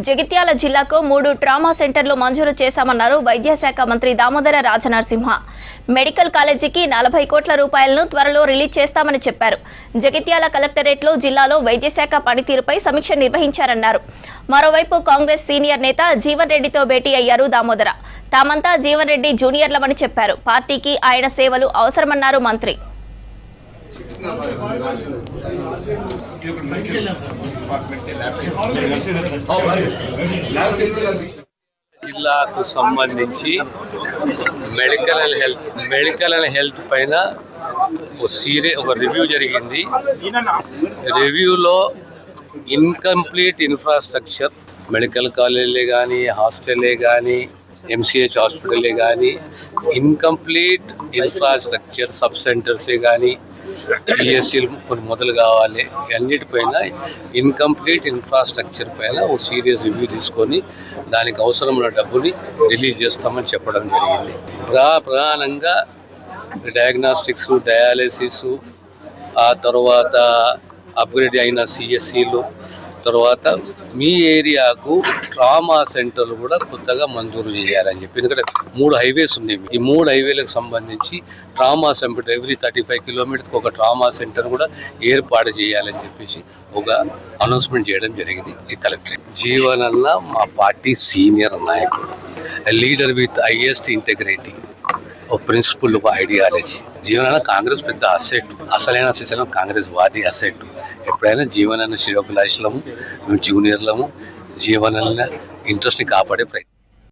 జగిత్యాల జిల్లాకు 3 ట్రామా సెంటర్లు మంజూరు చేశామన్నారు వైద్య శాఖ మంత్రి దామోదర రాజనరసింహ. మెడికల్ కాలేజీకి 40 కోట్ల రూపాయలను త్వరలో రిలీజ్ చేస్తామని చెప్పారు. జగిత్యాల కలెక్టరేట్లో జిల్లాలో వైద్య శాఖ పనితీరుపై సమీక్ష నిర్వహించారన్నారు. మరోవైపు కాంగ్రెస్ సీనియర్ నేత జీవన్ రెడ్డితో భేటీ అయ్యారు దామోదర. తామంతా జీవన్ రెడ్డి జూనియర్లమని చెప్పారు. పార్టీకి ఆయన సేవలు అవసరమన్నారు మంత్రి. జిల్లాకు సంబంధించి మెడికల్ అండ్ హెల్త్ పైన ఒక రివ్యూ జరిగింది. రివ్యూలో ఇన్కంప్లీట్ ఇన్ఫ్రాస్ట్రక్చర్, మెడికల్ కాలేజీలే కానీ, హాస్టల్లే కానీ, ఎంసీహెచ్ హాస్పిటలే కానీ, ఇన్కంప్లీట్ ఇన్ఫ్రాస్ట్రక్చర్ సబ్ సెంటర్సే కానీ, పిఎస్సీలు కొన్ని మొదలు కావాలి. అన్నిటిపైన ఇన్కంప్లీట్ ఇన్ఫ్రాస్ట్రక్చర్ పైన ఓ సీరియస్ రివ్యూ తీసుకొని దానికి అవసరమైన డబ్బుని రిలీజ్ చేస్తామని చెప్పడం జరిగింది. ప్రధానంగా డయాగ్నాస్టిక్స్, డయాలసిస్, ఆ తర్వాత అప్గ్రేడ్ అయిన సిఎస్సీలు, తర్వాత మీ ఏరియాకు ట్రామా సెంటర్లు కూడా కొత్తగా మంజూరు చేయాలని చెప్పి. ఎందుకంటే 3 హైవేస్ ఉన్నాయి. ఈ 3 హైవేలకు సంబంధించి ట్రామా సెంటర్ ఎవ్రీ 35 కిలోమీటర్కి ఒక ట్రామా సెంటర్ కూడా ఏర్పాటు చేయాలని చెప్పేసి ఒక అనౌన్స్మెంట్ చేయడం జరిగింది ఈ కలెక్టరేట్. జీవన్ అన్న మా పార్టీ సీనియర్ నాయకుడు, లీడర్ విత్ హైయెస్ట్ ఇంటెగ్రిటీ, ఒక ప్రిన్సిపల్, ఒక ఐడియాలజీ. జీవనాన్న కాంగ్రెస్ పెద్ద అసెట్, అసలైన సిసలం కాంగ్రెస్ వాది అసెట్. ఎప్పుడైనా జీవనాన్న శ్రేయోభిలాషులము, మేము జూనియర్లము, జీవనాన్న ఇంట్రెస్ట్ని కాపాడే ప్రయత్నం.